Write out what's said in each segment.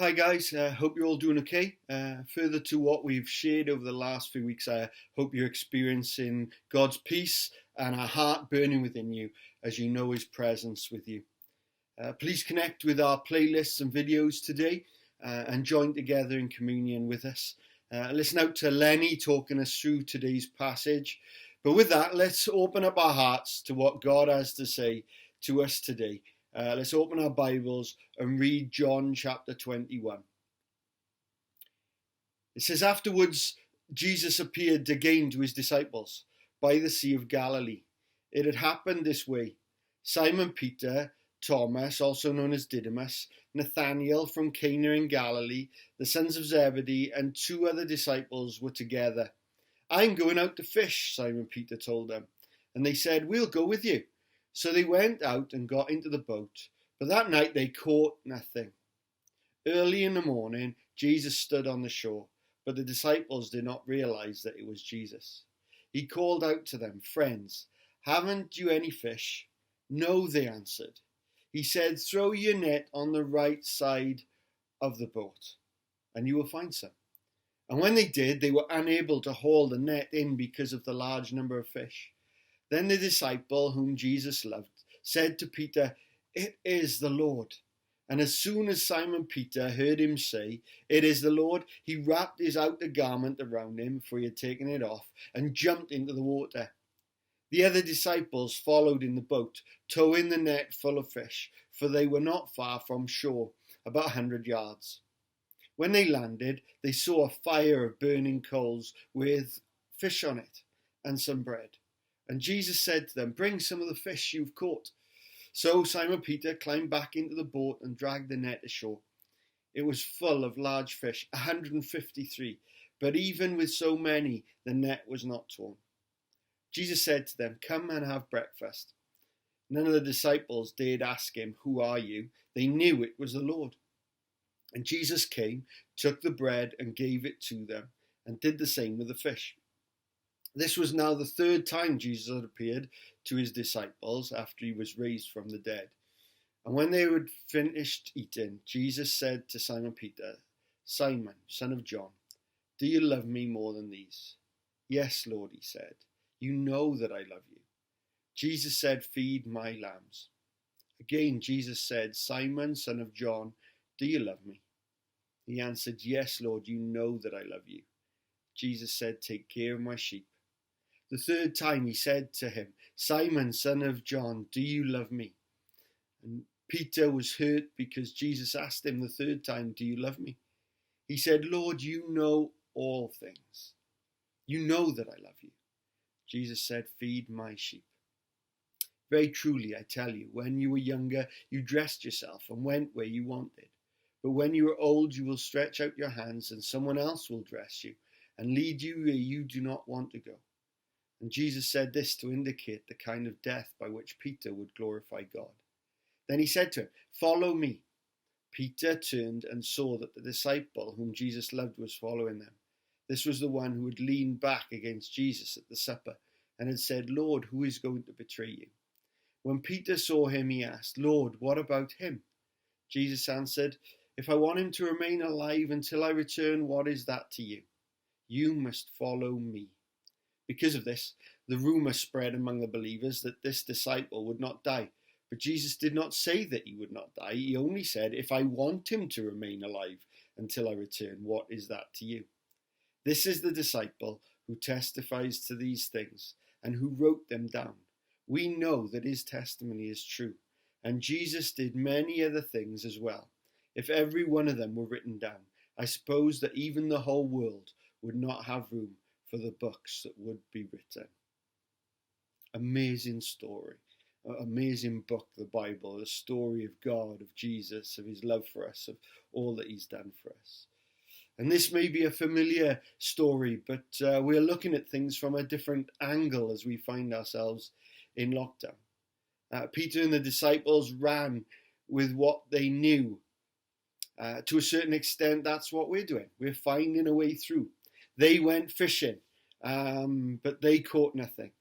Hi guys, hope you're all doing okay. Further to what we've shared over the last few weeks, I hope you're experiencing God's peace and a heart burning within you as you know His presence with you. Please connect with our playlists and videos today and join together in communion with us. Listen out to Lenny talking us through today's passage. But with that, let's open up our hearts to what God has to say to us today. Let's open our Bibles and read John chapter 21. It says, afterwards, Jesus appeared again to his disciples by the Sea of Galilee. It had happened this way. Simon Peter, Thomas, also known as Didymus, Nathanael from Cana in Galilee, the sons of Zebedee, and two other disciples were together. I'm going out to fish, Simon Peter told them. And they said, we'll go with you. So they went out and got into the boat, but that night they caught nothing. Early in the morning, Jesus stood on the shore, but the disciples did not realize that it was Jesus. He called out to them, friends, haven't you any fish? No, they answered. He said, throw your net on the right side of the boat, and you will find some. And when they did, they were unable to haul the net in because of the large number of fish. Then the disciple whom Jesus loved said to Peter, it is the Lord. And as soon as Simon Peter heard him say, it is the Lord, he wrapped his outer garment around him, for he had taken it off, and jumped into the water. The other disciples followed in the boat, towing the net full of fish, for they were not far from shore, about 100 yards. When they landed, they saw a fire of burning coals with fish on it and some bread. And Jesus said to them, bring some of the fish you've caught. So Simon Peter climbed back into the boat and dragged the net ashore. It was full of large fish, 153, but even with so many, the net was not torn. Jesus said to them, come and have breakfast. None of the disciples dared ask him, who are you? They knew it was the Lord. And Jesus came, took the bread and gave it to them, and did the same with the fish. This was now the third time Jesus had appeared to his disciples after he was raised from the dead. And when they had finished eating, Jesus said to Simon Peter, Simon, son of John, do you love me more than these? Yes, Lord, he said. You know that I love you. Jesus said, feed my lambs. Again, Jesus said, Simon, son of John, do you love me? He answered, yes, Lord, you know that I love you. Jesus said, take care of my sheep. The third time he said to him, Simon, son of John, do you love me? And Peter was hurt because Jesus asked him the third time, do you love me? He said, Lord, you know all things. You know that I love you. Jesus said, feed my sheep. Very truly, I tell you, when you were younger, you dressed yourself and went where you wanted. But when you are old, you will stretch out your hands and someone else will dress you and lead you where you do not want to go. And Jesus said this to indicate the kind of death by which Peter would glorify God. Then he said to him, follow me. Peter turned and saw that the disciple whom Jesus loved was following them. This was the one who had leaned back against Jesus at the supper and had said, Lord, who is going to betray you? When Peter saw him, he asked, Lord, what about him? Jesus answered, if I want him to remain alive until I return, what is that to you? You must follow me. Because of this, the rumor spread among the believers that this disciple would not die. But Jesus did not say that he would not die. He only said, if I want him to remain alive until I return, what is that to you? This is the disciple who testifies to these things and who wrote them down. We know that his testimony is true. And Jesus did many other things as well. If every one of them were written down, I suppose that even the whole world would not have room for the books that would be written. Amazing story, amazing book, the Bible, the story of God, of Jesus, of his love for us, of all that he's done for us. And this may be a familiar story, but we're looking at things from a different angle as we find ourselves in lockdown. Peter and the disciples ran with what they knew. To a certain extent, that's what we're doing. We're finding a way through. They went fishing, but they caught nothing.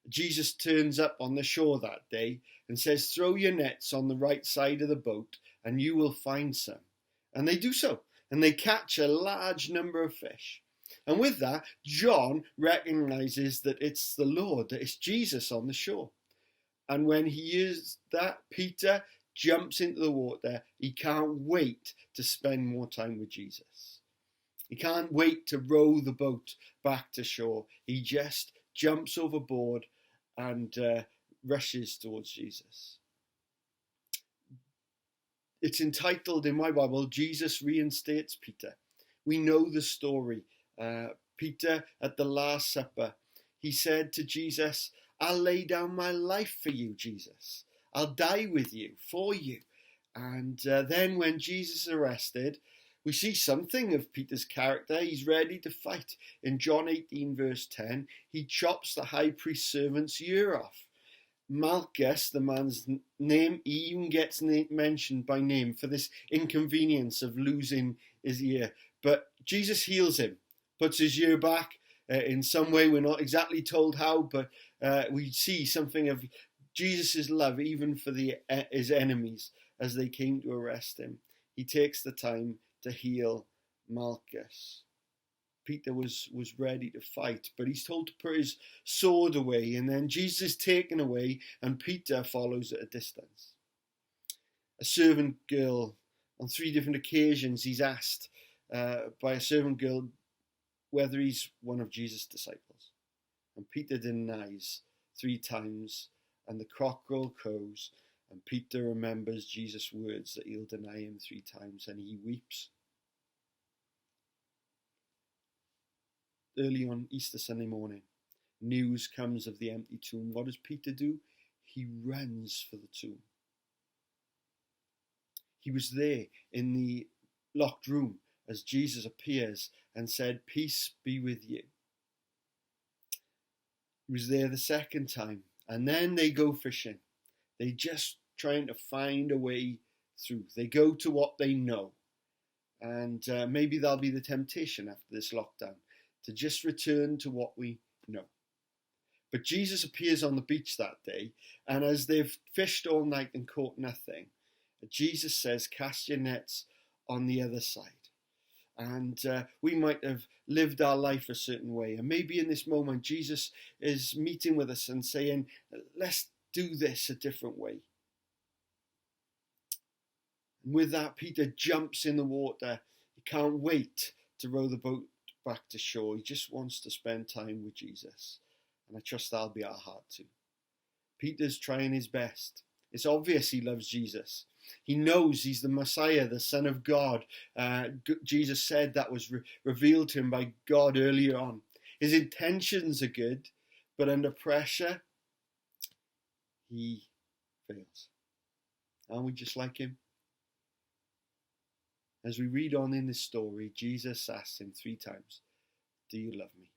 Jesus turns up on the shore that day and says, throw your nets on the right side of the boat and you will find some. And they do so, and they catch a large number of fish. And with that, John recognizes that it's the Lord, that it's Jesus on the shore. And when he hears that, Peter jumps into the water. He can't wait to spend more time with Jesus. He can't wait to row the boat back to shore. He just jumps overboard and rushes towards Jesus. It's entitled in my Bible, Jesus Reinstates Peter. We know the story. Peter at the Last Supper, he said to Jesus, I'll lay down my life for you, Jesus. I'll die with you, for you. And then when Jesus is arrested, we see something of Peter's character. He's ready to fight. In John 18, verse 10, he chops the high priest's servant's ear off. Malchus, the man's name, he even gets mentioned by name for this inconvenience of losing his ear. But Jesus heals him, puts his ear back in some way. We're not exactly told how, but we see something of Jesus' love even for his enemies as they came to arrest him. He takes the time to heal Malchus. Peter was ready to fight, but he's told to put his sword away, and then Jesus is taken away, and Peter follows at a distance. A servant girl, on 3 different occasions, he's asked by a servant girl whether he's one of Jesus' disciples. And Peter denies 3 times, and the cockerel crows, and Peter remembers Jesus' words that he'll deny him 3 times, and he weeps. Early on Easter Sunday morning, news comes of the empty tomb. What does Peter do? He runs for the tomb. He was there in the locked room as Jesus appears and said, peace be with you. He was there the second time, and then they go fishing. They just trying to find a way through. They go to what they know, and maybe that'll be the temptation after this lockdown, to just return to what we know. But Jesus appears on the beach that day, and as they've fished all night and caught nothing, Jesus says, cast your nets on the other side. And we might have lived our life a certain way, and maybe in this moment Jesus is meeting with us and saying, let's do this a different way. And with that, Peter jumps in the water. He can't wait to row the boat back to shore. He just wants to spend time with Jesus, and I trust that'll be our heart too. Peter's trying his best. It's obvious he loves Jesus. He knows he's the Messiah, the Son of God. Jesus said that was revealed to him by God earlier on. His intentions are good, but under pressure, he fails. Aren't we just like him? As we read on in this story, Jesus asks him 3 times, do you love me?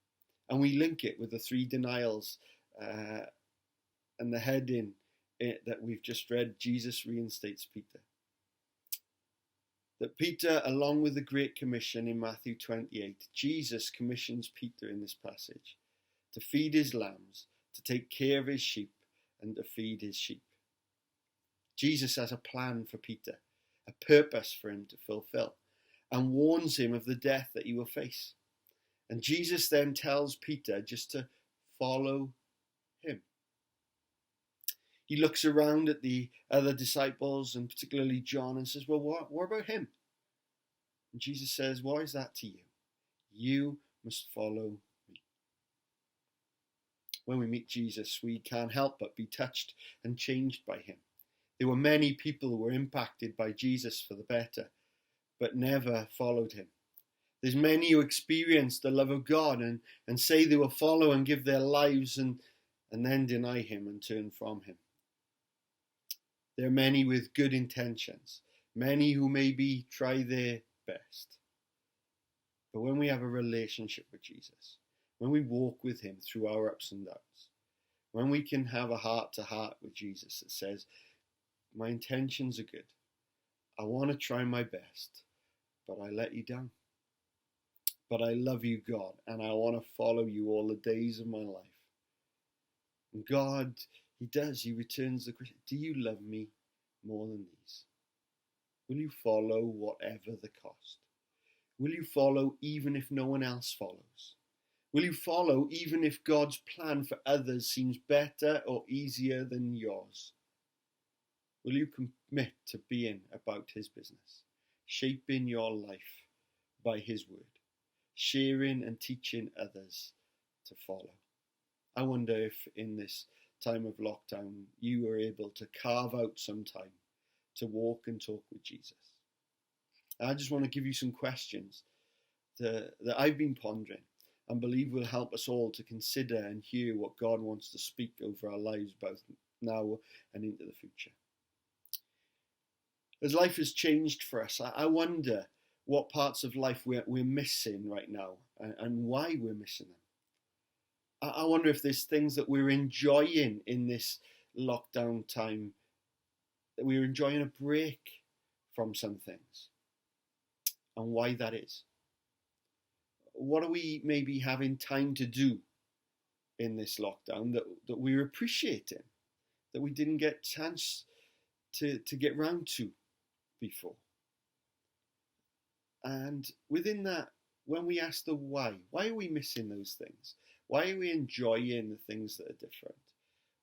And we link it with the 3 denials and the heading that we've just read, Jesus reinstates Peter. That Peter, along with the Great Commission in Matthew 28, Jesus commissions Peter in this passage to feed his lambs, to take care of his sheep, and to feed his sheep. Jesus has a plan for Peter, a purpose for him to fulfill, and warns him of the death that he will face. And Jesus then tells Peter just to follow him. He looks around at the other disciples, and particularly John, and says, well, what about him? And Jesus says, why is that to you? You must follow me. When we meet Jesus, we can't help but be touched and changed by him. There were many people who were impacted by Jesus for the better, but never followed him. There's many who experienced the love of God and say they will follow and give their lives and then deny him and turn from him. There are many with good intentions, many who maybe try their best. But when we have a relationship with Jesus, when we walk with him through our ups and downs, when we can have a heart-to-heart with Jesus that says, my intentions are good, I want to try my best, but I let you down. But I love you, God, and I want to follow you all the days of my life. And God, he does. He returns the question, do you love me more than these? Will you follow whatever the cost? Will you follow even if no one else follows? Will you follow even if God's plan for others seems better or easier than yours? Will you commit to being about his business, shaping your life by his word, sharing and teaching others to follow? I wonder if in this time of lockdown you are able to carve out some time to walk and talk with Jesus. I just want to give you some questions that I've been pondering and believe will help us all to consider and hear what God wants to speak over our lives both now and into the future. As life has changed for us, I wonder what parts of life we're missing right now and why we're missing them. I wonder if there's things that we're enjoying in this lockdown time, that we're enjoying a break from some things, and why that is. What are we maybe having time to do in this lockdown that we're appreciating, that we didn't get a chance to get round to before? And within that, when we ask the why are we missing those things? Why are we enjoying the things that are different?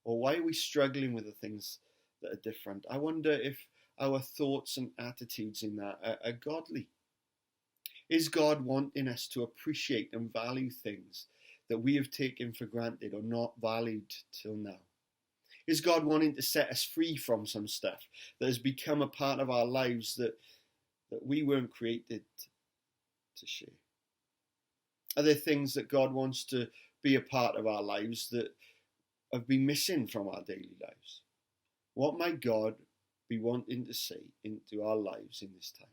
Or why are we struggling with the things that are different? I wonder if our thoughts and attitudes in that are godly. Is God wanting us to appreciate and value things that we have taken for granted or not valued till now? Is God wanting to set us free from some stuff that has become a part of our lives that we weren't created to share? Are there things that God wants to be a part of our lives that have been missing from our daily lives? What might God be wanting to say into our lives in this time?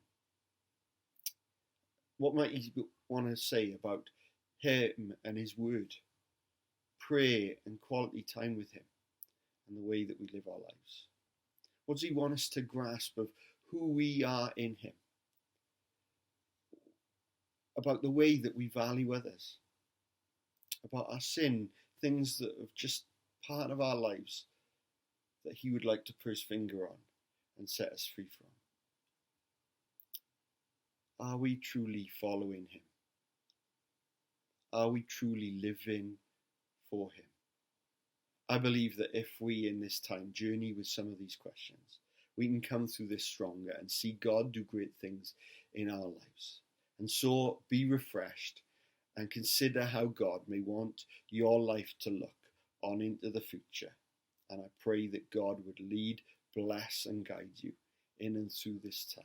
What might he want to say about him and his word, prayer and quality time with him, and the way that we live our lives? What does he want us to grasp of who we are in him? About the way that we value others, about our sin, things that are just part of our lives that he would like to put his finger on and set us free from. Are we truly following him? Are we truly living for him? I believe that if we in this time journey with some of these questions, we can come through this stronger and see God do great things in our lives. And so be refreshed and consider how God may want your life to look on into the future. And I pray that God would lead, bless and guide you in and through this time.